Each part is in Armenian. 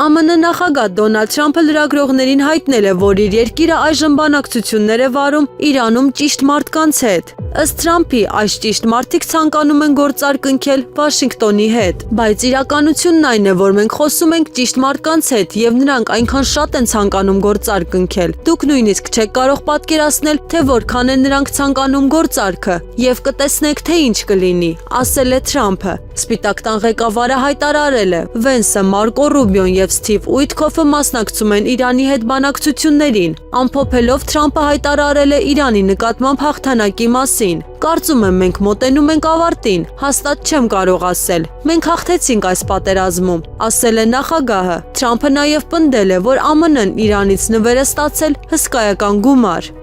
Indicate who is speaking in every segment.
Speaker 1: ԱՄՆ նախագահ Դոնալդ Թրամփը լրագրողներին հայտնել է, որ իր երկիրը այժմ բանակցություններ է վարում Իրանում ճիշտ մարդկանց հետ։ Ըստ Թրամփի, այս ճիշտ մարդիկ ցանկանում են գործար կնքել Վաշինգտոնի հետ, բայց իրականությունն այն է, որ մենք խոսում ենք ճիշտ մարդկանց հետ եւ նրանք այնքան շատ են ցանկանում գործար կնքել։ Դուք նույնիսկ չեք կարող պատկերացնել, թե որքան են նրանք ցանկանում գործարքը եւ կտեսնեք, թե ինչ կլինի, ասել է Թրամփը։ Սպիտակ տան ղեկավարը հայտարարել է. Վենսը, Մարկո Ռուբիոն եւ Սթիվ Ուիթքոֆը մասնակցում են Իրանի հետ բանակցություններին։ Ամփոփելով Թրամփը հայտարարել է Իրանի նկատմամբ հաղթանակի մասին։ Կարծում եմ մենք մոտենում ենք ավարտին, հաստատ չեմ կարող ասել։ Մենք հաղթեցինք այս պատերազմում, ասել է նախագահը։ Թրամփը նաև պնդել է, որ ԱՄՆ-ն Իրանից նվեր է ստացել հսկայական գումար։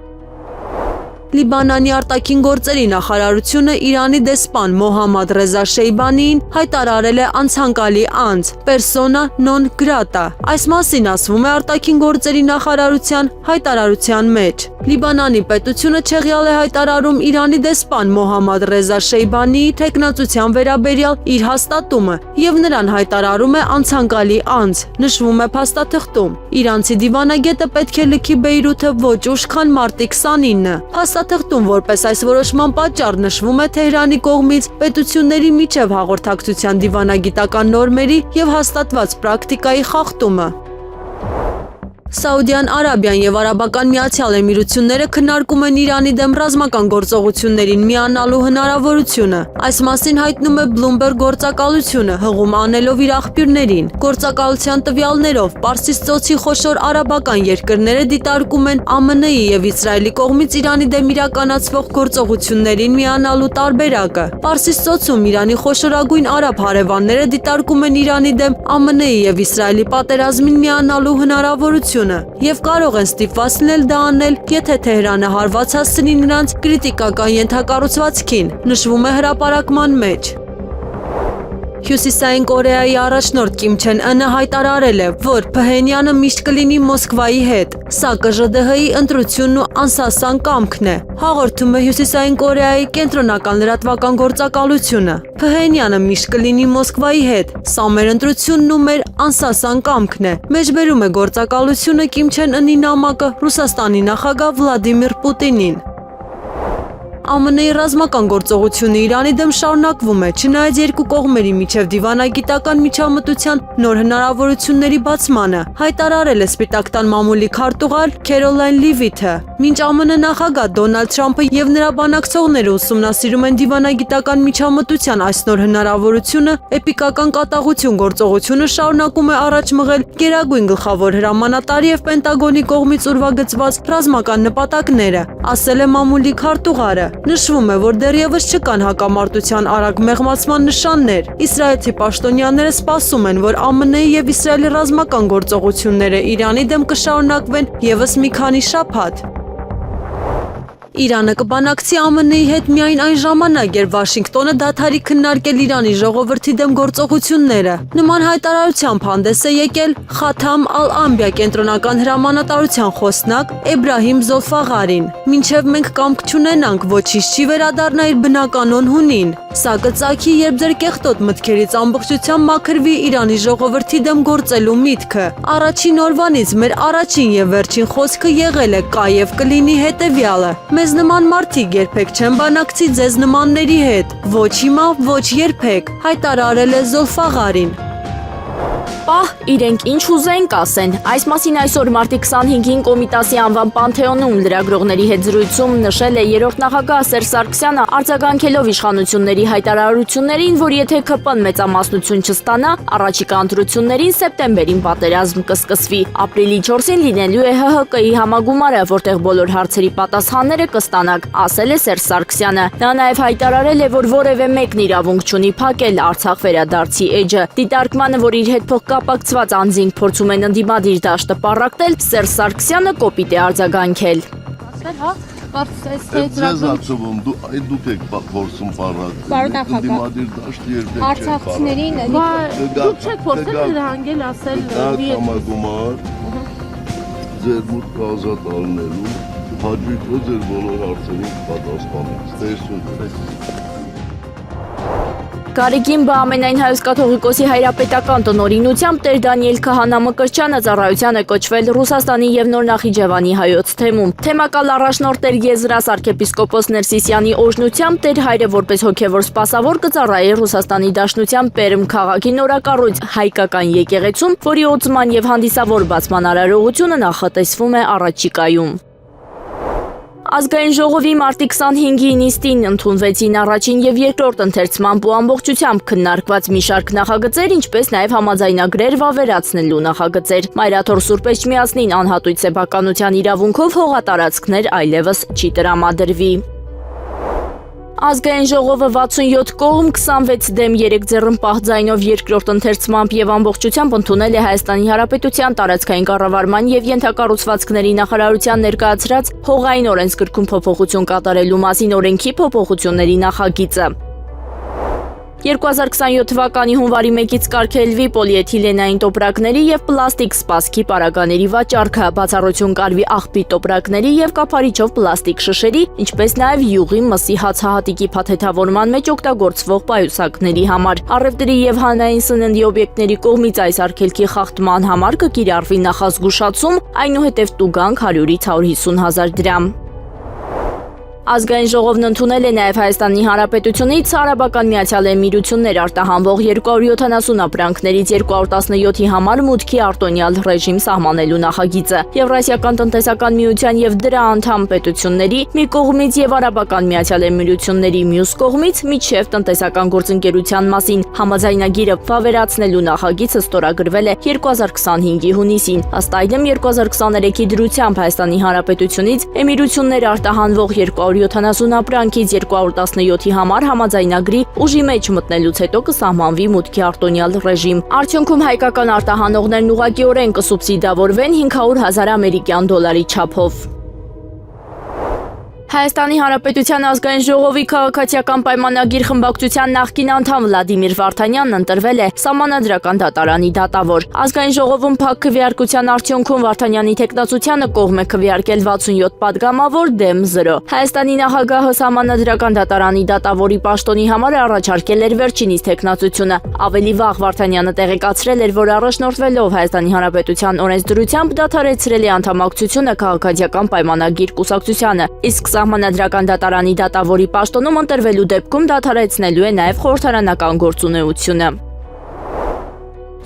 Speaker 1: Լիբանանի արտաքին գործերի նախարարությունը Իրանի դեսպան Մոհամմադ Ռեզա Շեյբանիին հայտարարել է անցանկալի անձ, persona non grata։ Այս մասին ասվում է արտաքին գործերի նախարարության հայտարարության մեջ։ Լիբանանի պետությունը չեղյալ է հայտարարում Իրանի դեսպան Մոհամմադ Ռեզա Շեյբանիի թեկնածության վերաբերյալ իր հաստատումը եւ նրան հայտարարում է անցանկալի անձ, նշվում է փաստաթղթում։ Իրանցի դիվանագետը պետք է լքի Բեյրութը ոչ ուշ, քան մարտի 29-ը։ Փաստաթղթում որպես այս որոշման պատճառ նշվում է Թեհրանի կողմից պետությունների միջև հաղորդակցության դիվանագիտական նորմերի եւ հաստատված պրակտիկայի խախտումը։ Սաուդյան Արաբիան եւ Արաբական Միացյալ Էմիրությունները քննարկում են Իրանի դեմ ռազմական գործողություններին միանալու հնարավորությունը։ Այս մասին հայտնում է Bloomberg գործակալությունը, հղում անելով իր աղբյուրներին։ Գործակալության տվյալներով Պարսից ծոցի խոշոր արաբական երկրները դիտարկում են ԱՄՆ-ի եւ Իսրայելի կողմից Իրանի դեմ իրականացվող գործողություններին միանալու տարբերակը։ Պարսից ծոցում Իրանի խոշորագույն արաբ հարևանները դիտարկում են Իրանի դեմ ԱՄՆ-ի եւ Իսրայելի պատերազմին միանալու հնարավորությունը եւ կարող են ստիպված լինել դա անել, եթե Թեհրանը հարված հասցնի նրանց կրիտիկական ենթակառուցվածքին, նշվում է հրապարակման մեջ։ Հյուսիսային Կորեայի առաջնորդ Կիմ Չեն Ընը հայտարարել է, որ Փհենյանը միշտ կլինի Մոսկվայի հետ։ Սա ԿԺԴՀ-ի ընտրությունն ու անսասան կամքն է, հաղորդում է Հյուսիսային Կորեայի կենտրոնական լրատվական գործակալությունը։ Փհենյանը միշտ կլինի Մոսկվայի հետ։ Սա մեր ընտրությունն ու մեր անսասան կամքն է։ Մեջբերում է գործակալությունը Կիմ Չեն Ընի նամակը Ռուսաստանի նախագահ Վլադիմիր Պուտինին։ ԱՄՆ-ի ռազմական գործողությունը Իրանի դեմ շարունակվում է, չնայած երկու կողմերի միջև դիվանագիտական միջամտության նոր հնարավորությունների բացմանը, հայտարարել է Սպիտակ տան մամուլի քարտուղար Քերոլայն Լիվիթը։ Մինչ ԱՄՆ նախագահ Դոնալդ Թրամփը եւ նրա բանակցողները ուսումնասիրում են դիվանագիտական միջամտության այս նոր հնարավորությունը, էպիկական կատաղություն գործողությունը շարունակում է առաջ մղել Գերագույն գլխավոր հրամանատարի եւ Պենտագոնի կողմից ուրվագծված ռազմական նպատակները, ասել է մամուլի քարտուղարը։ Նշվում է, որ դեռևս չկան հակամարտության արագ մեղմացման նշաններ։ Իսրայելցի պաշտոնյաները սպասում են, որ ԱՄՆ-ի եւ Իսրայելի ռազմական գործողությունները Իրանի դեմ կշարունակվեն եւս մի քանի շաբաթ։ Իրանը կբանակցի ԱՄՆ-ի հետ միայն այն ժամանակ, երբ Վաշինգտոնը դադարի քննարկել Իրանի ժողովրդի դեմ գործողությունները։ Նման հայտարարությամբ հանդես է եկել Խաթամ Ալ-Ամբիա կենտրոնական հրամանատարության խոսնակ Էբրահիմ Զոլֆաղարին։ Մինչև մենք կամք չունենանք, ոչինչ չի վերադառնա իր բնականոն հունին։ Սա կծագի, երբ ձեր կեղտոտ մտքերից ամբողջությամբ մաքրվի Իրանի ժողովրդի դեմ գործելու միտքը։ Առաջին օրվանից մեր առաջին եւ վերջին խոսքը եղել է կա եւ կլինի հետեւյալը։ Մեզ նման մարդիկ երբեք չեն բանակցի ձեզ նմանների հետ, ոչ հիմա, ոչ երբեք, հայտարարել է Զոլֆաղարին։
Speaker 2: Պահ, իրենք ինչ ուզեն կասեն։ Այս մասին այսօր մարտի 25-ին Կոմիտասի անվան Պանթեոնում լրագրողների հետ զրույցում նշել է երրորդ նախագահ Սերժ Սարգսյանը, արձագանքելով իշխանությունների հայտարարություններին, որ եթե ԿՊ-ն մեծամասնություն չստանա, առաջիկա ընտրություններին սեպտեմբերին պատերազմ կսկսվի։ Ապրիլի 4-ին լինելու է ՀՀԿ-ի համագումարը, որտեղ բոլոր հարցերի պատասխանները կստանաք, ասել է Սերժ Սարգսյանը։ Նա նաև հայտարարել է, որ որևէ մեկն իրավունք չունի փակել Արցախ վերադարձի էջը։ Դիտարկմանը, որ իր հետ կապակցված անձինք փորձում են ընդդիմադիր դաշտը պառակտել, Սերժ Սարգսյանը կոպիտ է արձագանքել։
Speaker 3: Ձեզ ակցովում դուք եք փորձում պառակտել ընդդիմադիր դաշտի երբեք
Speaker 4: արցախցիներին դուք չեք փորձել հրահանգել ասել
Speaker 3: համագումար ձեր մուտք ազատ ալնելու հաջողը ձեր բոլոր հարցերին պատասխանից տեսություն։
Speaker 2: Գարեգին Բահամենայն Հայոց կաթողիկոսի հայրապետական տնօրինությամբ Տեր Դանիել Քահանա Մկրտչյանը ծառայության է կոչվել Ռուսաստանի եւ Նոր Նախիջևանի հայոց թեմում։ Թեմակալ առաջնորդ Տեր Եզրաս arczepiskopos Ներսիսյանի օրհնությամբ Տեր հայրը որպես հոգևոր սպասավոր կծառայի Ռուսաստանի Դաշնության Պերմ քաղաքի նորակառույց հայկական եկեղեցում, որի օծման եւ հանդիսավոր բացման արարողությունը նախատեսվում է առաջիկայում։ Ազգային ժողովի մարտի 25-ի նիստին ընդունվեցին առաջին եւ երկրորդ ընթերցման ու ամբողջությամբ քննարկված մի շարք նախագծեր, ինչպես նաեւ համաձայնագրեր վավերացնելու նախագծեր։ Մայրաթոր Սուրբ Էջմիածնին անհատույց սեփականության իրավունքով հողատարածքներ այլևս չի տրամադրվի։ Ազգային ժողովը 67 կողմ 26 դեմ 3 ձեռնպահ ձայնով երկրորդ ընթերցմամբ եւ ամբողջությամբ ընդունել է Հայաստանի Հանրապետության տարածքային կառավարման եւ ենթակառուցվածքների նախարարության ներկայացրած հողային օրենսգրքում փոփոխություն կատարելու մասին օրենքի փոփոխությունների նախագիծը։ 2027 թվականի հունվարի 1-ից կարգելվի պոլիէթիլենային տոպրակների եւ պլաստիկ սպասքի պարագաների վաճառքը, բացառություն կարվի աղբի տոպրակների եւ կափարիչով պլաստիկ շշերի, ինչպես նաեւ յուղի, մսի, հացահատիկի փաթեթավորման մեջ օգտագործվող պայուսակների համար։ Առևտրի եւ հանրային սննդի օբյեկտների կողմից այս արգելքի խախտման համար կկիրառվի նախազգուշացում, այնուհետեւ տուգանք 100-ից 150 հազար դրամ։ Ազգային ժողովն ընդունել է նաև Հայաստանի Հանրապետությունից Արաբական Միացյալ Էմիրություններ արտահանվող 270 ապրանքներից 217-ի համար մուտքի արտոնյալ ռեժիմ սահմանելու նախագիծը։ Եվրասիական տնտեսական միության եւ դրա անդամ պետությունների մի կողմից եւ Արաբական Միացյալ Էմիրությունների մյուս կողմից միջև տնտեսական գործընկերության մասին համաձայնագիրը վավերացնելու նախագիծը ստորագրվել է 2025-ի հունիսին։ Ըստ այդմ 2023-ի դրությամբ Հայաստանի Հանրապետությունից Էմիրություններ արտահանվող 270 ապրանքից 217-ի համար համաձայնագրի ուժի մեջ մտնելուց հետո կսահմանվի մուտքի արտոնյալ ռեժիմ։ Արդյունքում հայկական արտահանողներն ուղղակիորեն կսուբսիդավորվեն 500,000 ամերիկյան դոլարի չափով։ Հայաստանի Հանրապետության ազգային ժողովի քաղաքացիական պայմանագիր խմբակցության նախկին անդամ Վլադիմիր Վարդանյանն ընտրվել է Սահմանադրական դատարանի դատավոր։ Ազգային ժողովում փակ քվեարկության արդյունքում Վարդանյանի թեկնածությանը կողմ է քվեարկել 67 падգամավոր դեմ 0։ Հայաստանի նախագահը Սահմանադրական դատարանի դատավորի պաշտոնի համար առաջարկել էր վերջինիս թեկնածությունը։ Ավելի վաղ Վարդանյանը տեղեկացրել էր, որ առաջնորդվելով Հայաստանի Հանրապետության օրենսդրությամբ դադարեցրել է անդամակցությունը քաղաքացիական պայմանագիր կուսակցությանը, իսկ Սահմանադրական դատարանի դատավորի պաշտոնում ընտրվելու դեպքում դադարեցնելու է նաև խորհրդարանական գործունեությունը։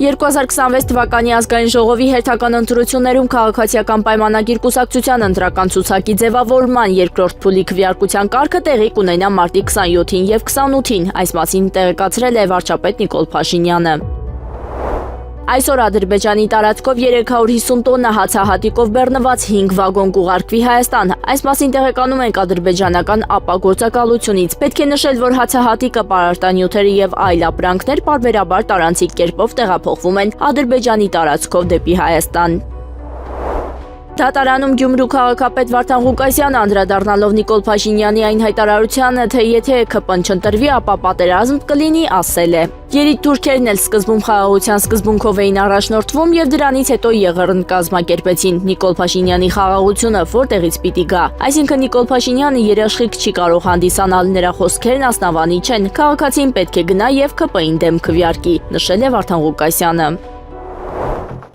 Speaker 2: 2026 թվականի ազգային ժողովի հերթական ընտրություններում քաղաքացիական պայմանագիր կուսակցության ընտրական ցուցակի ձևավորման երկրորդ փուլի քվեարկության կարգը տեղի կունենա մարտի 27-ին եւ 28-ին, այս մասին տեղեկացրել է վարչապետ Նիկոլ Փաշինյանը։ Այսօր Ադրբեջանի տարածքով 350 տոննա հացահատիկով բեռնված 5 վագոն կուղարկվի Հայաստան։ Այս մասին տեղեկանում ենք ադրբեջանական ԱՊԱ գործակալությունից։ Պետք է նշել, որ հացահատիկը, պարարտանյութերը եւ այլ ապրանքներ պարբերաբար տարանցիկ կերպով տեղափոխվում են Ադրբեջանի տարածքով դեպի Հայաստան։ Դատարանում Գյումրու քաղաքապետ Վարդան Ղուկասյանը անդրադառնալով Նիկոլ Փաշինյանի այն հայտարարությանը, թե եթե ԿՊ-ն չընտրվի, ապա պատերազմ կլինի, ասել է. Երիտ թուրքերն էլ սկզբում խաղաղության սկզբունքով էին առաջնորդվում եւ դրանից հետո ԵՂՌ-ն կազմակերպեցին Նիկոլ Փաշինյանի խաղաղությունը, որտեղից պիտի գա։ Այսինքն Նիկոլ Փաշինյանը երաշխիք չի կարող հանդիսանալ, նրա խոսքերն ասնավանի չեն։ Քաղաքացին պետք է գնա եւ ԿՊ-ին դեմ քվեարկի, նշել է Վարդան Ղուկասյանը։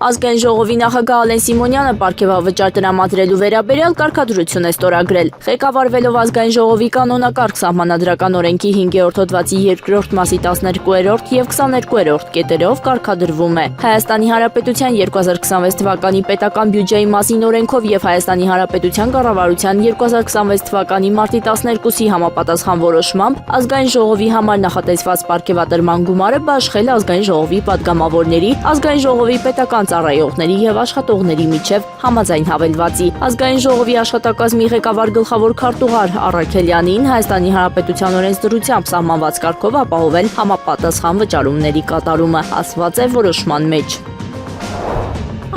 Speaker 2: Ազգային ժողովի նախագահ Ալեն Սիմոնյանը պարգևավճար տրամադրելու վերաբերյալ կարգադրություն է ստորագրել։ Ղեկավարվելով ազգային ժողովի կանոնակարգ սահմանադրական օրենքի 5-րդ հոդվածի 2-րդ մասի 12-րդ եւ 22-րդ կետերով կարգադրվում է Հայաստանի Հանրապետության 2026 թվականի պետական բյուջեի մասին օրենքով եւ Հայաստանի Հանրապետության կառավարության 2026 թվականի մարտի 12-ի համապատասխան որոշմամբ ազգային ժողովի համար նախատեսված պարգևատրման գումարը բաշխել ազգային ժողովի падգամավորների, ազգային ժողովի պետական ծառայողների եւ աշխատողների միջև համաձայն հավելվածի։ Ազգային ժողովի աշխատակազմի ղեկավար գլխավոր քարտուղար Առաքելյանին Հայաստանի Հանրապետության օրենսդրությամբ սահմանված կարգով ապահովել համապատասխան վճարումների կատարումը, ասված է որոշման մեջ։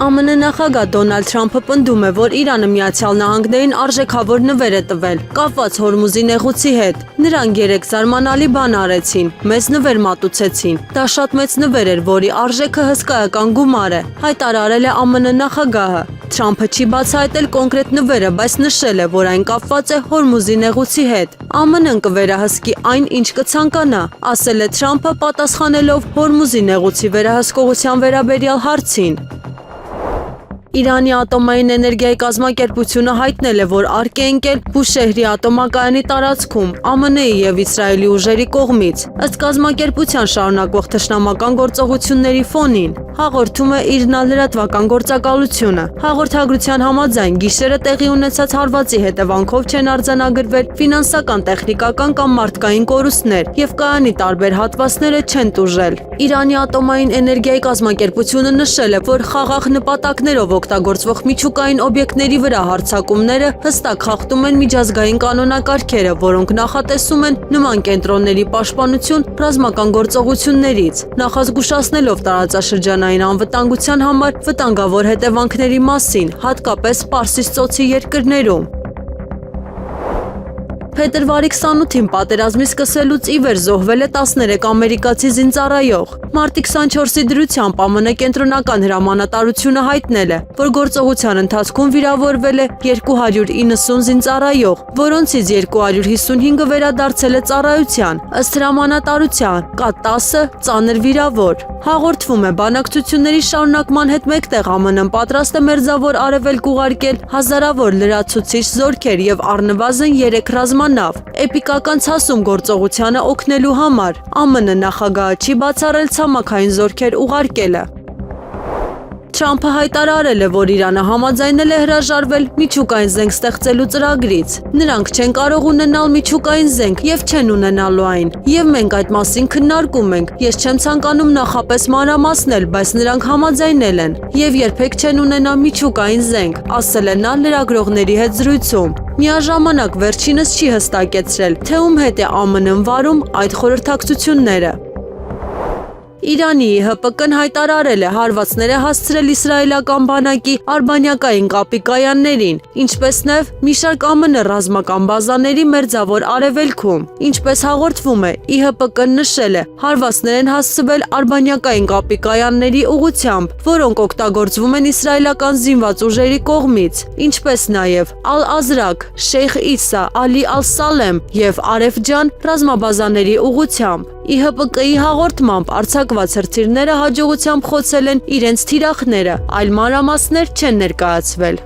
Speaker 1: ԱՄՆ նախագահ Դոնալդ Թրամփը պնդում է, որ Իրանը Միացյալ Նահանգներին արժեքավոր նվեր է տվել, կապված Հորմուզի նեղուցի հետ։ Նրանք 3 զարմանալի բան արեցին, մեծ նվեր մատուցեցին։ Դա շատ մեծ նվեր էր, որի արժեքը հսկայական գումար է, հայտարարել է ԱՄՆ նախագահը։ Թրամփը չի բացահայտել կոնկրետ նվերը, բայց նշել է, որ այն կապված է Հորմուզի նեղուցի հետ։ ԱՄՆ-ն կվերահսկի այն, ինչ կցանկանա, ասել է Թրամփը, պատասխանելով Հորմուզի նեղուցի վերահսկողության վերաբերյալ հարցին։ Իրանի ատոմային էներգիայի կազմակերպությունը հայտնել է, որ արգ է ընկել Բուշեհրի ատոմակայանի տարածքում ԱՄՆ-ի եւ Իսրայելի ուժերի կողմից, ըստ կազմակերպության շարունակվող թշնամական գործողությունների ֆոնին, հաղորդում է իր լրատվական գործակալությունը։ Հաղորդագրության համաձայն գիշերը տեղի ունեցած հարվածի հետևանքով չեն արձանագրվել ֆինանսական, տեխնիկական կամ մարդկային կորուստներ եւ կայանի տարբեր հատվածները չեն տուժել։ Իրանի ատոմային էներգիայի կազմակերպությունը նշել է, որ խաղաղ նպատակներով օգտագործվող միջուկային օբյեկտների վրա հարձակումները հստակ խախտում են միջազգային կանոնակարգերը, որոնք նախատեսում են նման կենտրոնների պաշտպանություն ռազմական գործողություններից, նախազգուշացնելով տարածաշրջանային անվտանգության համար վտանգավոր հետևանքների մասին, հատկապես Պարսից ծոցի երկրներում։ Փետրվարի 28-ին պատերազմի սկսելուց ի վեր զոհվել է 13 ամերիկացի զինծառայող։ Մարտի 24-ի դրությամբ ԱՄՆ կենտրոնական հրամանատարությունը հայտնել է, որ գործողության ընթացքում վիրավորվել է 290 զինծառայող, որոնցից 255-ը վերադարձել է ծառայության, ըստ հրամանատարության, կա 10-ը ծանր վիրավոր։ Հաղորդվում է, բանակցությունների շարունակման հետ մեկտեղ ԱՄՆ-ն պատրաստ է Մերձավոր Արևելք ուղարկել հազարավոր լրացուցիչ զորքեր եւ առնվազն 3 ռազմանավ, էպիկական ցասում գործողությանը օգնելու համար։ ԱՄՆ նախագահը չի բացառել ցամաքային զորքեր ուղարկելը։ Թրամփը հայտարարել է, որ Իրանը համաձայնել է հրաժարվել միջուկային զենք ստեղծելու ծրագրից։ Նրանք չեն կարող ունենալ միջուկային զենք եւ չեն ունենալու այն։ Եվ մենք այդ մասին քննարկում ենք։ Ես չեմ ցանկանում նախապես մանրամասնել, բայց նրանք համաձայնել են եւ երբեք չեն ունենա միջուկային զենք, ասել է նա լրագրողների հետ զրույցում։ Միաժամանակ վերջինս չի հստակեցրել, թե ում հետ է ԱՄՆ-ն վարում այդ խորհրդակցությունները։ Իրանի ՀՊԿ-ն հայտարարել է հարվածներ է հասցրել իսրայելական բանակի արբանյակային կապի կայաններին, ինչպես նաև մի շարք ԱՄՆ ռազմական բազաների Մերձավոր Արևելքում։ Ինչպես հաղորդվում է, ԻՀՊԿ-ն նշել է, հարվածներ են հասցվել արբանյակային կապի կայանների ուղղությամբ, որոնք օգտագործվում են իսրայելական զինված ուժերի կողմից, ինչպես նաև Ալ-Ազրակ, Շեյխ Իսա, Ալի Ալ-Սալեմ եւ Արեֆջան ռազմաբազաների ուղղությամբ։ ԻՀՊԿ-ի հաղորդմամբ արձակված հրթիռները հաջողությամբ խոցել են իրենց թիրախները, այլ մանրամասներ չեն ներկայացվել։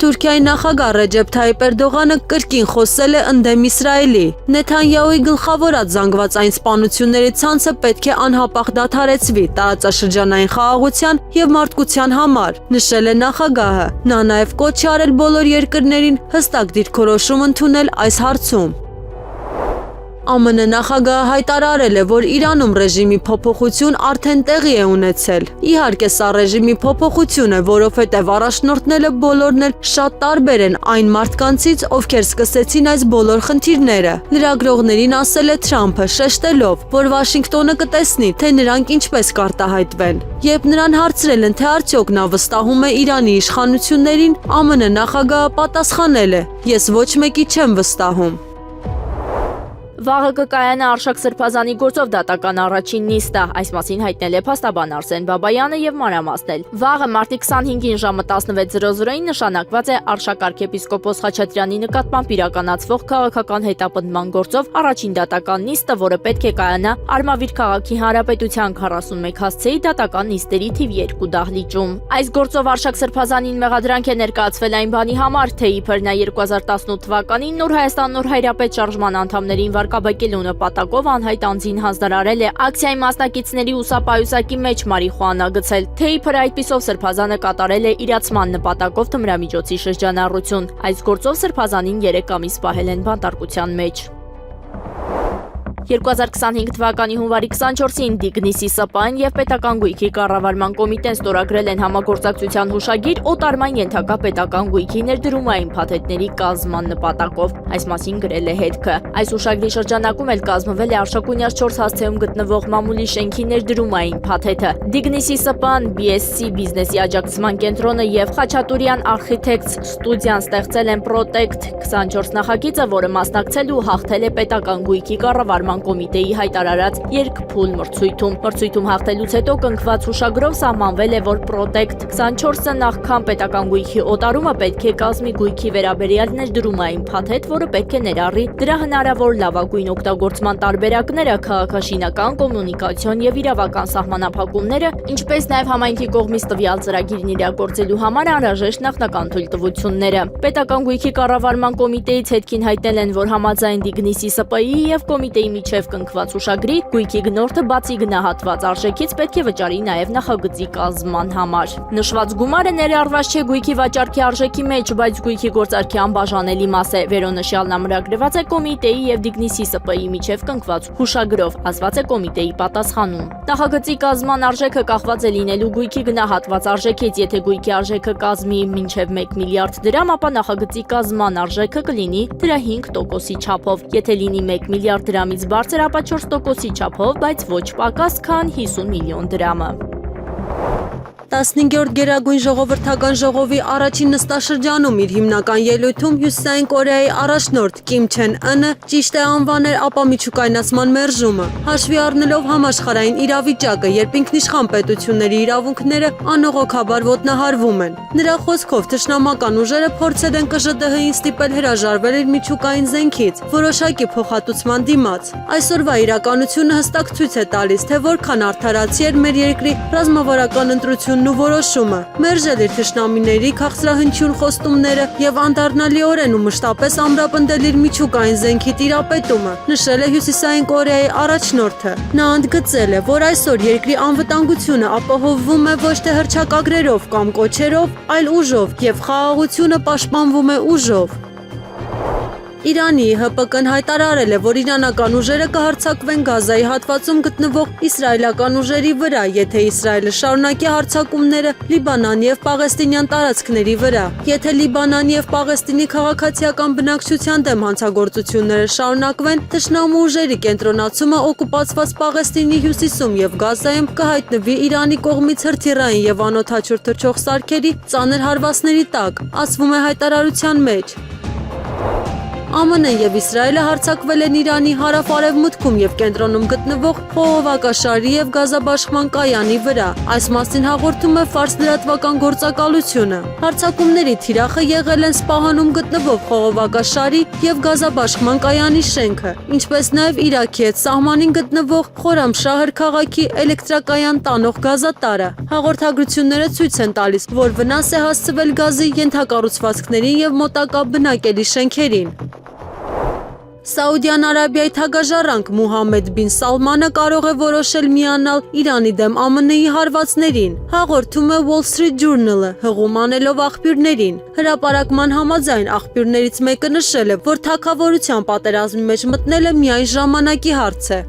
Speaker 1: Թուրքիայի նախագահ Ռեջեփ Թայիպ Էրդողանը կրկին խոսել է ընդդեմ Իսրայելի։ Նեթանյահուի գլխավորած զանգվածային սպանությունների ցանցը պետք է անհապաղ դադարեցվի տարածաշրջանային խաղաղության եւ մարդկության համար, նշել է նախագահը։ Նա նաեւ կոչ է արել բոլոր երկրներին հստակ դիրքորոշում ընդունել այս հարցում։ ԱՄՆ նախագահը հայտարարել է, որ Իրանում ռեժիմի փոփոխություն արդեն տեղի է ունեցել։ Իհարկե, սա ռեժիմի փոփոխություն է, որովհետև առաջնորդները բոլորն էլ շատ տարբեր են այն մարդկանցից, ովքեր սկսեցին այս բոլոր խնդիրները։ Լրագրողներին ասել է Թրամփը, շեշտելով, որ Վաշինգտոնը կտեսնի, թե նրանք ինչպես կարտահայտվեն։ Երբ նրան հարցրել են, թե արդյոք նա վստահում է Իրանի իշխանություններին, ԱՄՆ նախագահը պատասխանել է. «Ես ոչ մեկի չեմ վստահում»։
Speaker 2: Վաղը կկայանա Արշակ Սրբազանի գործով դատական առաջին նիստը, այս մասին հայտնել է փաստաբան Արսեն Բաբայանը եւ մանրամասնել։ Վաղը մարտի 25-ին ժամը 16:00-ին նշանակված է Արշակ arczepiskopos Խաչատրյանի նկատմամբ իրականացվող քաղաքական հետապնդման գործով առաջին դատական նիստը, որը պետք է կայանա Արմավիր քաղաքի հանրապետության 41 հասցեի դատական նիստերի թիվ 2 դահլիճում։ Այս գործով Արշակ Սրբազանին մեղադրանք է ներկայացվել այն բանի համար, թե իբր նա 2018 թվականին Նոր Հայաստան Նոր Հայրապետ շարժման անդամներին կաբեկելու նպատակով անհայտ անձին հանձնարարել է ակցիայի մասնակիցների ուսապայուսակի մեջ մարիխուանա գցել, թե իբր այդպիսով Սրբազանը կատարել է իրացման նպատակով թմրամիջոցի շրջանառություն։ Այս գործով Սրբազանին 3 ամիս պահել են բանտարկության մեջ։ 2025 թվականի հունվարի 24-ին Դիգնիսի ՍՊ-ն եւ Պետական գույքի կառավարման կոմիտեն ստորագրել են համագործակցության հուշագիր օտարման ենթակա պետական գույքի ներդրումային փաթեթների կազմման նպատակով։ Այս մասին գրել է Հետքը։ Այս հուշագրի շրջանակում էլ կազմվել է Արշակունյաց 4 հասցեում գտնվող մամուլի շենքի ներդրումային փաթեթը։ Դիգնիսի ՍՊ-ն, BSC բիզնեսի աջակցման կենտրոնը եւ Խաչատուրյան Architects ստուդիան ստեղծել են Protect 24 նախագիծը, որը մասնակցել ու հաղթել է Պետական գույքի կառավարման կոմիտեի հայտարարած երկփուլ մրցույթում։ Մրցույթում հաղթելուց հետո կնքված հուշագրով սահմանվել է, որ Protect 24-ը նախքան Պետական գույքի օտարումը պետք է կազմի գույքի վերաբերյալ ներդրումային փաթեթ, որը պետք է ներառի դրա հնարավոր լավագույն օգտագործման տարբերակները, քաղաքաշինական, կոմունիկացիոն եւ իրավական սահմանափակումները, ինչպես նաեւ համայնքի կողմից տվյալ ծրագիրն իրագործելու համար անհրաժեշտ նախնական թույլտվությունները։ Պետական գույքի կառավարման կոմիտեից հետքին հայտնել են, որ համաձայն Դիգնիսի ՍՊ-ի եւ կոմիտեի միջև կնքված հուշագրի գույքի գնորդը բացի գնահատված արժեքից պետք է վճարի նաեւ նախագծի կազմման համար։ Նշված գումարը ներառված չէ գույքի վաճառքի արժեքի մեջ, բայց գույքի գործարքի անբաժանելի մաս է։ Վերոնշյալն ամրագրված է կոմիտեի եւ Դիգնիսի ՍՊ-ի միջև կնքված հուշագրով, ասված է կոմիտեի պատասխանում։ Նախագծի կազմման արժեքը կախված է լինելու գույքի գնահատված արժեքից, եթե գույքի արժեքը կազմի մինչև 1 միլիարդ դրամ, ապա նախագծի կազմման արժեքը կլինի դրա 5%-ի չափով։ Եթե լինի 1 միլիարդ դրամից բարձր, ապա 4%-ի չափով, բայց ոչ պակաս, քան 50 միլիոն դրամը։
Speaker 1: 15-րդ Գերագույն ժողովրդական ժողովի առաջին նստաշրջանում իր հիմնական ելույթում Հյուսիսային Կորեայի առաջնորդ Կիմ Չեն Ընը ճիշտ է անվանել ապամիջուկայնացման մերժումը, հաշվի առնելով համաշխարհային իրավիճակը, երբ ինքնիշխան պետությունների իրավունքները անողոքաբար ոտնահարվում են։ Նրա խոսքով թշնամական ուժերը փորձել են ԿԺԴՀ-ին ստիպել հրաժարվել իր միջուկային զենքից, որոշակի փոխհատուցման դիմաց։ Այսօրվա իրականությունը հստակ ցույց է տալիս, թե որքան արդարացի էր մեր երկրի ռազմավարական ընտրությունը ու որոշումը, մերժել իր թշնամիների քաղցրահնչյուն խոստումները եւ անդառնալիորեն ու մշտապես ամրապնդել իր միջուկային զենքի տիրապետումը, նշել է Հյուսիսային Կորեայի առաջնորդը։ Նա ընդգծել է, որ այսօր երկրի անվտանգությունը ապահովվում է ոչ թե հռչակագրերով կամ կոչերով, այլ ուժով եւ խաղաղությունը պաշտպանվում է ուժով։ Իրանի ՀՊԿ-ն հայտարարել է, որ իրանական ուժերը կհարձակվեն Գազայի հատվածում գտնվող իսրայելական ուժերի վրա, եթե Իսրայելը շարունակի հարձակումները Լիբանան եւ Պաղեստինյան տարածքների վրա։ Եթե Լիբանանի եւ Պաղեստինի քաղաքացիական բնակչության դեմ հանցագործությունները շարունակվեն, թշնամու ուժերի կենտրոնացումը օկուպացված Պաղեստինի հյուսիսում եւ Գազայում կհայտնվի Իրանի կողմից հրթիռային եւ անօդաչուր թռչող սարքերի ծանր հարվածների տակ, ասվում է հայտարարության մեջ։ ԱՄՆ-ն եւ Իսրայելը հարձակվել են Իրանի հարավ-արևմուտքում եւ կենտրոնում գտնվող խողովակաշարի եւ գազաբաշխման կայանի վրա։ Այս մասին հաղորդում է Ֆարս լրատվական գործակալությունը։ Հարձակումների թիրախը եղել են Սպահանում գտնվող խողովակաշարի եւ գազաբաշխման կայանի շենքը, ինչպես նաեւ Իրաքի հետ սահմանին գտնվող Խորամշահր քաղաքի էլեկտրակայան տանող գազատարը։ Հաղորդագրությունները ցույց են տալիս, որ վնաս է հասցվել գազի ենթակառուցվածքներին եւ մոտակա բնակելի շենքերին։ Սաուդյան Արաբիայի թագաժառանգ Մուհամմեդ բին Սալմանը կարող է որոշել միանալ Իրանի դեմ ԱՄՆ-ի հարվածներին, հաղորդում է Wall Street Journal-ը, հղում անելով աղբյուրներին։ Հրապարակման համաձայն աղբյուրներից մեկը նշել է, որ թագավորության պատերազմի մեջ մտնելը միայն ժամանակի հարց է։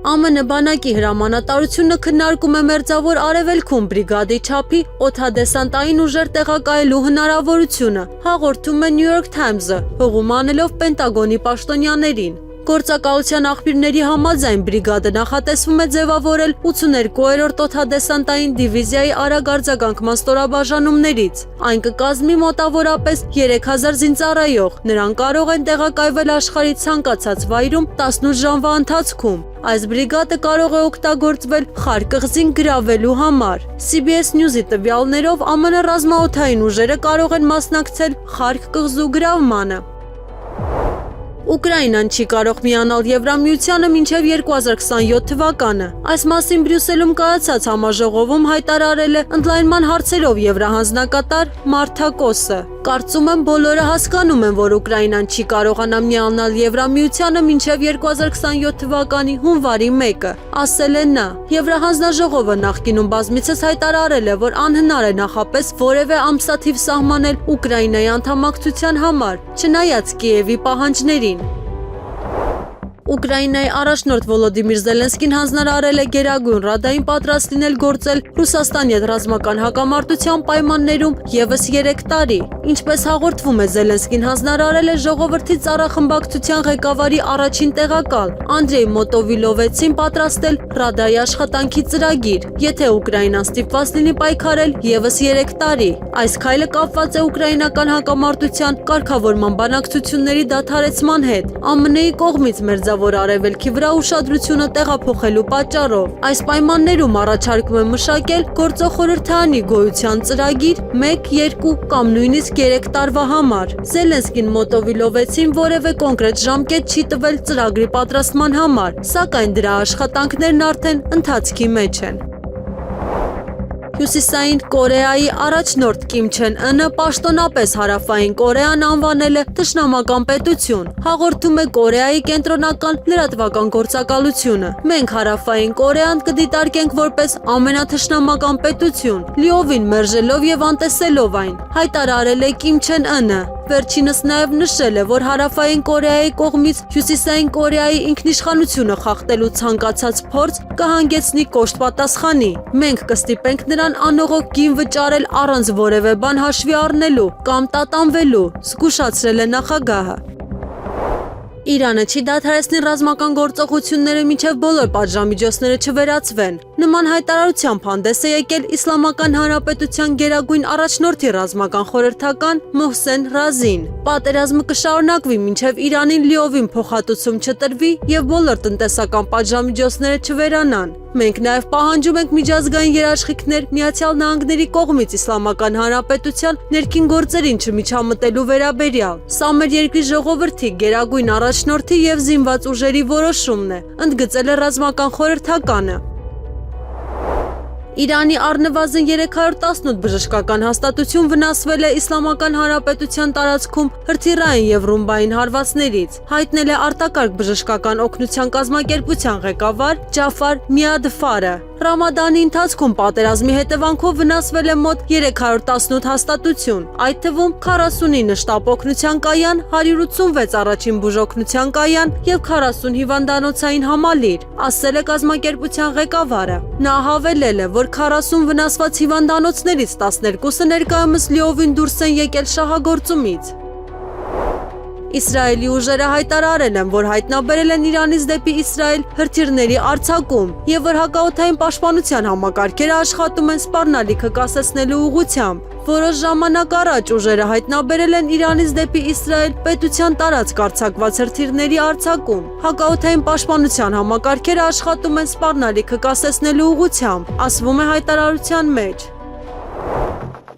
Speaker 1: ԱՄՆ բանակի հրամանատարությունը քննարկում է Մերձավոր Արևելքում բրիգադի չափի օդադեսանտային ուժեր տեղակայելու հնարավորությունը, հաղորդում է New York Times-ը, հղում անելով Պենտագոնի պաշտոնյաներին։ Գործակալության աղբյուրների համաձայն բրիգադը նախատեսվում է ձևավորել 82-րդ օդադեսանտային դիվիզիայի արագ արձագանքման ստորաբաժանումներից։ Այն կկազմի մոտավորապես 3000 զինծառայող։ Նրանք կարող են տեղակայվել աշխարհի ցանկացած վայրում 18 ժամվա ընթացքում։ Այս բրիգադը կարող է օգտագործվել Խար կղզին գրավելու համար։ CBS News-ի տվյալներով ԱՄՆ ռազմաօդային ուժերը կարող են մասնակցել Խարկ կղզու գրավմանը։ Ուկրաինան չի կարող միանալ Եվրամիությանը մինչև 2027 թվականը։ Այս մասին Բրյուսելում կայացած համաժողովում հայտարարել է ընդլայնման հարցերով Եվրահանձնակատար Մարթա Կոսը։ Կարծում եմ բոլորը հասկանում են, որ Ուկրաինան չի կարողանա միանալ Եվրամիությանը մինչև 2027 թվականի հունվարի 1-ը, ասել է նա։ Եվրահանձնաժողովը նախկինում բազմիցս հայտարարել է, որ անհնար է նախապես որևէ ամսաթիվ սահմանել Ուկրաինայի անդամակցության համար, չնայած Կիևի պահանջներին։ Ուկրաինայի առաջնորդ Վոլոդիմիր Զելենսկին հանձնարարել է Գերագույն Ռադային պատրաստ լինել գործել Ռուսաստանի հետ ռազմական հակամարտության պայմաններում ևս 3 տարի։ Ինչպես հաղորդվում է, Զելենսկին հանձնարարել է Ժողովրդի ծառախմբակցության ղեկավարի առաջին տեղակալ Անդրեյ Մոտովիլովեցին պատրաստել Ռադայի աշխատանքի ծրագիր, եթե Ուկրաինան ստիպված լինի պայքարել ևս 3 տարի։ Այս քայլը կապված է ուկրաինական հակամարտության կարգավորման բանակցությունների դադարեցման հետ, ԱՄՆ-ի կողմից Մերձավոր Արևելքի վրա ուշադրությունը տեղափոխելու պատճառով։ Այս պայմաններում առաջարկում է մշակել գործող խորհրդարանի գոյության ծրագիր 1, 2 կամ նույնիսկ 3 տարվա համար։ Զելենսկին Մոտովիլովեցին որևէ կոնկրետ ժամկետ չի տվել ծրագրի պատրաստման համար, սակայն դրա աշխատանքներն արդեն ընթացքի մեջ են։ Հյուսիսային Կորեայի առաջնորդ Կիմ Չեն Ընը պաշտոնապես Հարավային Կորեան անվանել է թշնամական պետություն, հաղորդում է Կորեայի կենտրոնական լրատվական գործակալությունը։ Մենք Հարավային Կորեան կդիտարկենք որպես ամենաթշնամական պետություն, լիովին մերժելով եւ անտեսելով այն, հայտարարել է Կիմ Չեն Ընը։ Վերջինս նաև նշել է, որ Հարավային Կորեայի կողմից Հյուսիսային Կորեայի ինքնիշխանությունը խախտելու ցանկացած փորձ կհանգեցնի կոշտ պատասխանի։ Մենք կստիպենք նրան անողոք գին վճարել առանց որևէ բան հաշվի առնելու կամ տատանվելու, զգուշացրել է նախագահը։ Իրանը չի դադարեցնի ռազմական գործողությունները մինչև բոլոր պատժամիջոցները չվերացվեն։ Նման հայտարարությամբ հանդես է եկել Իսլամական Հանրապետության գերագույն առաջնորդի ռազմական խորհրդական Մոհսեն Ռազին։ Պատերազմը կշարունակվի մինչև Իրանին լիովին փոխհատուցում չտրվի եւ բոլոր տնտեսական պատժամիջոցները չվերանան։ Մենք նաև պահանջում ենք միջազգային երաշխիքներ Միացյալ Նահանգների կողմից Իսլամական Հանրապետության ներքին գործերին չմիջամտելու վերաբերյալ։ Սա մեր երկրի ժողովրդի գերագույն առաջնորդի եւ զինված ուժերի որոշումն է, ընդգծել է ռազմական խորհրդականը։ Իրանի առնվազն 318 բժշկական հաստատություն վնասվել է Իսլամական Հանրապետության տարածքում հրթիռային եւ ռումբային հարվածներից, հայտնել է արտակարգ բժշկական օգնության կազմակերպության ղեկավար Ջաֆար Միադֆարը։ Ռամադանի ընթացքում պատերազմի հետևանքով վնասվել է մոտ 318 հաստատություն, այդ թվում 49 շտապ օգնության կայան, 186 առաջին բուժօգնության կայան եւ 40 հիվանդանոցային համալիր, ասել է կազմակերպության ղեկավարը։ Նա հավելել է, որ 40 վնասված հիվանդանոցներից 12-ը ներկայումս լիովին դուրս են եկել շահագործումից։ Իսրայելի ուժերը հայտարարել են, որ հայտնաբերել են Իրանից դեպի Իսրայել հրթիռների արձակում եւ որ հակաօդային պաշտպանության համակարգերը աշխատում են սպառնալիքը կասեցնելու ուղղությամբ։ Որոշ ժամանակ առաջ ուժերը հայտնաբերել են Իրանից դեպի Իսրայել պետության տարածք արձակված հրթիռների արձակում։ Հակաօդային պաշտպանության համակարգերը աշխատում են սպառնալիքը կասեցնելու ուղղությամբ, ասվում է հայտարարության մեջ։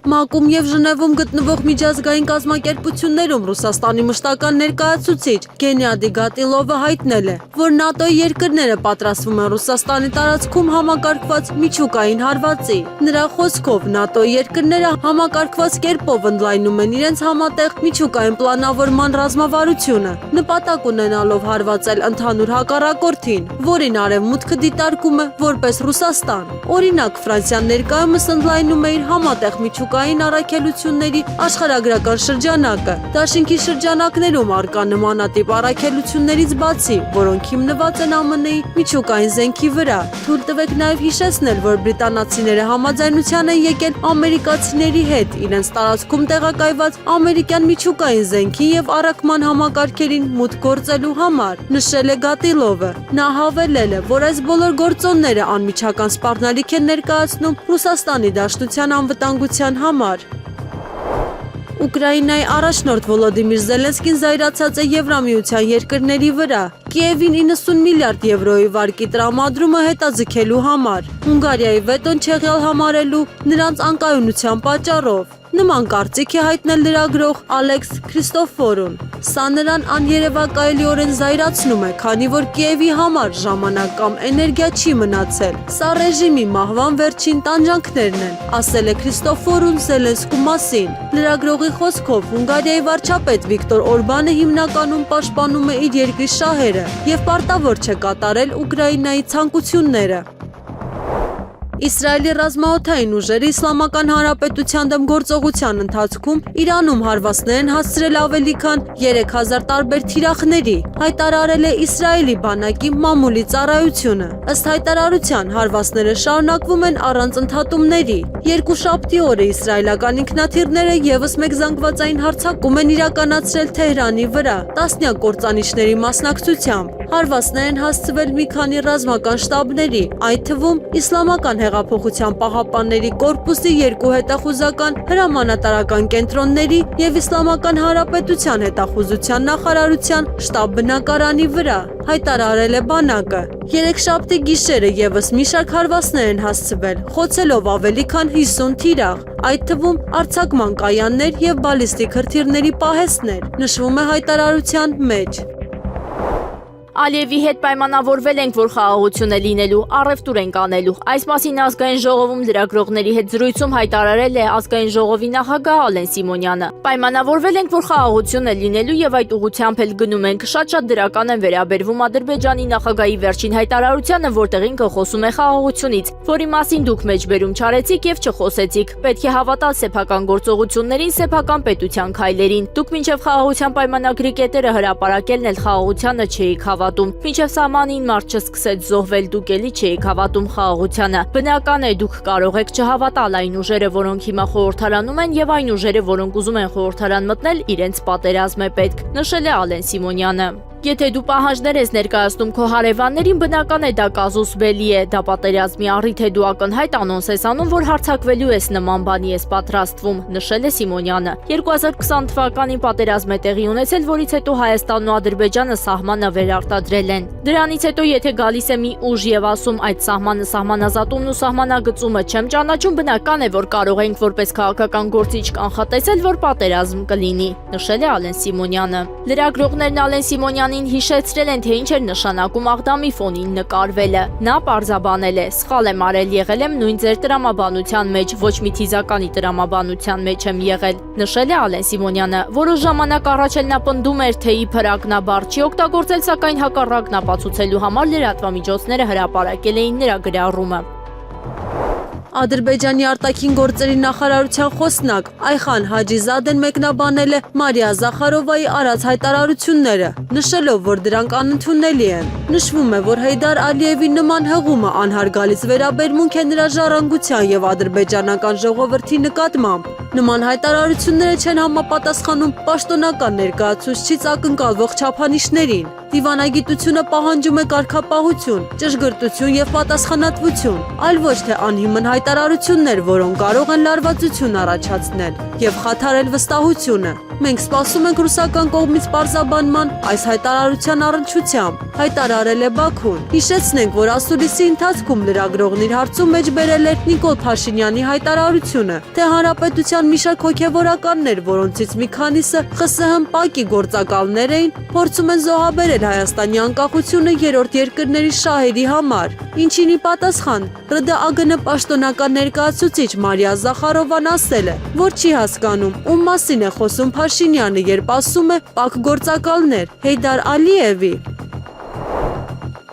Speaker 1: ՄԱԿ-ում եւ Ժնևում գտնվող միջազգային կազմակերպություններում Ռուսաստանի մշտական ներկայացուցիչ Գենադի Գատիլովը հայտնել է, որ ՆԱՏՕ-ի երկրները պատրաստվում են Ռուսաստանի տարածքում համակարգված միջուկային հարվածի։ Նրա խոսքով ՆԱՏՕ-ի երկրները համակարգված կերպով ընդլայնում են իրենց համատեղ միջուկային պլանավորման ռազմավարությունը, նպատակ ունենալով հարվածել ընդհանուր հակառակորդին, որին Արևմուտքը դիտարկում է որպես Ռուսաստան։ Օրինակ, Ֆրանսիան ներկայումս ընդլայնում է իր համատեղ միջուկային առաքելությունների աշխարհագրական շրջանակը, դաշինքի շրջանակներում արկա նմանատիպ առաքելություններից բացի, որոնք հիմնված են ԱՄՆ-ի միջուկային զենքի վրա։ Թույլ տվեք նաև հիշեցնել, որ բրիտանացիները համաձայնության են եկել ամերիկացիների հետ իրենց տարածքում տեղակայված ամերիկյան միջուկային զենքի եւ առաքման համակարգերին մուտք գործելու համար, նշել է Գատիլովը։ Նա հավելել է, որ այս բոլոր գործոնները անմիջական սպառնալիք են ներկայացնում Ռուսաստանի Դաշնության անվտանգության համար։ Ուկրաինայի առաջնորդ Վոլոդիմիր Զելենսկին զայրացած է Եվրամիության երկրների վրա Կիևին 90 միլիարդ եվրոյի վարկի տրամադրումը հետաձգելու համար, Հունգարիայի վետոն չեղյալ համարելու նրանց անկայունության պատճառով։ Նման կարծիք է հայտնել լրագրող Ալեքս Քրիստոֆորուն։ Սա նրան աներևակայելիորեն զայրացնում է, քանի որ Կիևի համար ժամանակ կամ էներգիա չի մնացել։ Սա ռեժիմի մահվան վերջին տանջանքներն են, ասել է Քրիստոֆորուն Զելենսկու մասին։ Լրագրողի խոսքով Հունգարիայի վարչապետ Վիկտոր Օրբանը հիմնականում պաշտպանում է իր երկրի շահերը եւ պարտավոր չէ կատարել Ուկրաինայի ցանկությունները։ Իսրայելի ռազմաօդային ուժերը Իսլամական Հանրապետության դեմ գործողության ընթացքում Իրանում հարվածներ են հասցրել ավելի քան 3000 տարբեր թիրախների, հայտարարել է Իսրայելի բանակի մամուլի ծառայությունը։ Ըստ հայտարարության հարվածները շարունակվում են առանց ընդհատումների։ Երկուշաբթի օրը իսրայելական ինքնաթիռները ևս մեկ զանգվածային հարձակում են իրականացրել Թեհրանի վրա, տասնյակ կործանիչների մասնակցությամբ։ Հարվածներ են հասցվել մի քանի ռազմական շտաբների, այդ թվում Իսլամական հեղափոխության պահապանների կորպուսի 2 հետախուզական հրամանատարական կենտրոնների և Իսլամական Հանրապետության հետախուզության նախարարության շտաբ բնակարանի վրա, հայտարարել է բանակը։ Երեքշաբթի գիշերը ևս մի շարք հարվածներ են հասցվել, խոցելով ավելի քան 50 թիրախ, այդ թվում արձակման կայաններ և բալիստիկ հրթիռների պահեստներ, նշվում է հայտարարության մեջ։
Speaker 2: Ալիևի հետ պայմանավորվել ենք, որ խաղաղություն է լինելու, առևտուր ենք անելու։ Այս մասին ազգային ժողովում լրագրողների հետ զրույցում հայտարարել է ազգային ժողովի նախագահ Ալեն Սիմոնյանը։ Պայմանավորվել ենք, որ խաղաղություն է լինելու եւ այդ ուղղությամբ էլ գնում ենք։ Շատ դրական են վերաբերվում Ադրբեջանի նախագահի վերջին հայտարարությանը, որտեղ ինքը խոսում է խաղաղությունից, որի մասին դուք մեջբերում չարեցիք եւ չխոսեցիք։ Պետք է հավատալ սեփական գործողություններին, սեփական պետության քայլերին։ Դուք մինչեւ խաղաղության պայմանագրի կետերը հրապարակելն էլ խաղաղությանը չէիք հավատում։ Մինչև սահմանին մարդ չսկսեց զոհվել, դուք էլի չէիք հավատում խաղաղությանը։ Բնական է, դուք կարող եք չհավատալ այն ուժերը, որոնք հիմա խորհրդարանում են, եւ այն ուժերը, որոնք ուզում են խորհրդարան մտնել, իրենց պատերազմ է պետք, նշել է Ալեն Սիմոնյանը։ Եթե դու պահանջներ ես ներկայացնում քո հարևաններին, բնական է դա կազուսվելի է, դա պատերազմի առիթ է, դու ակնհայտ անոնս ես անում, որ հարձակվելու ես նման բանի ես պատրաստվում, նշել է Սիմոնյանը։ 2020 թվականին պատերազմ է տեղի ունեցել, որից հետո Հայաստանն ու Ադրբեջանը սահմանը վերարտադրել են։ Դրանից հետո եթե գալիս է մի ուժ եւ ասում այդ սահմանը սահմանազատումն ու սահմանագծումը չեմ ճանաչում, բնական է, որ կարող ենք որպես քաղաքական գործիչ կանխատեսել, որ պատերազմ կլինի, նշել է Ալեն Սիմոնյանը։ Լրագրողներն Ալեն Սիմոնյանին հիշեցրել են, թե ինչ էր նշանակում Աղդամի ֆոնին նկարվելը։ Նա պարզաբանել է. «Սխալ եմ արել, եղել եմ նույն ձեր տրամաբանության մեջ, ոչ մի թիզականի տրամաբանության մեջ եմ եղել», նշել է Ալեն Սիմոնյանը։ Որոշ ժամանակ առաջ էլ նա պնդում էր, թե իբր ակնաբար չի օգտագործել, սակայն հակառակն ապացուցելու համար լրատվամիջոցները հրապարակել էին նրա գրառումը։
Speaker 1: Ադրբեջանի արտաքին գործերի նախարարության խոսնակ Այխան Հաջիզադեն մեկնաբանել է Մարիա Զախարովայի արած հայտարարությունները, նշելով, որ դրանք անընդունելի են։ Նշվում է, որ Հեյդար Ալիևի նման հղումը անհարգալից վերաբերմունք է նրա ժառանգության եւ ադրբեջանական ժողովրդի նկատմամբ։ Նման հայտարարությունները չեն համապատասխանում պաշտոնական ներկայացուցչից ակնկալվող չափանիշներին։ Դիվանագիտությունը պահանջում է կարգապահություն, ճշգրտություն եւ պատասխանատվություն, այլ ոչ թե անհիմն հայտարարություններ, որոնք կարող են լարվածություն առաջացնել եւ խաթարել վստահությունը։ Մենք սպասում ենք ռուսական կողմից պարզաբանման այս հայտարարության առնչությամբ, հայտարարել է Բաքուն։ Հիշեցնենք, որ ասուլիսի ընթացքում լրագրողներ հարցում մեջ բերել էր Նիկոլ Փաշինյանի հայտարարությունը, թե հանրապետության մի շարք հոգևորականներ, որոնցից մի քանիսը ԽՍՀՄ-ՊԱԿ-ի գործակալներ էին, փորձում են զոհաբերել Հայաստանի անկախությունը երրորդ երկրների շահերի համար, ինչին ի պատասխան ՌԴԱԳՆ պաշտոնական ներկայացուցիչ Մարիա Զախարովան ասել է, որ չի հասկանում, ում մասին է խոսում Փաշինյանը, երբ ասում է ՊԱԿ գործակալներ Հեյդար Ալիևի։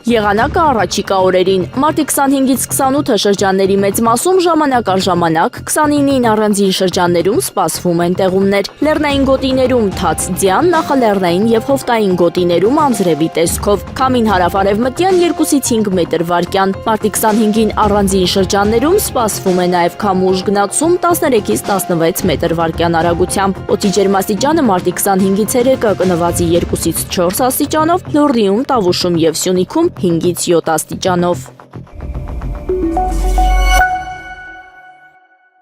Speaker 2: Եղանակը առաջիկա օրերին մարտի 25-ից 28-ը շրջանների մեծ մասում ժամանակ առ ժամանակ, 29-ին առանձին շրջաններում սպասվում են տեղումներ, լեռնային գոտիներում թաց ձյան, նախալեռնային եւ հովտային գոտիներում անձրևի տեսքով, քամին հարավ-արևմտյան 2-ից 5 մետր վարկյան, մարտի 25-ին առանձին շրջաններում սպասվում է նաեւ քամուշ գնացում 13-ից 16 մետր վարկյան արագությամբ, օդի ջերմաստիճանը մարտի 25-ից 3-ը կնվազի 2-ից 4 աստիճանով, Լոռիում, Տավուշում եւ Սյունիքում 5-ից 7 աստիճանով։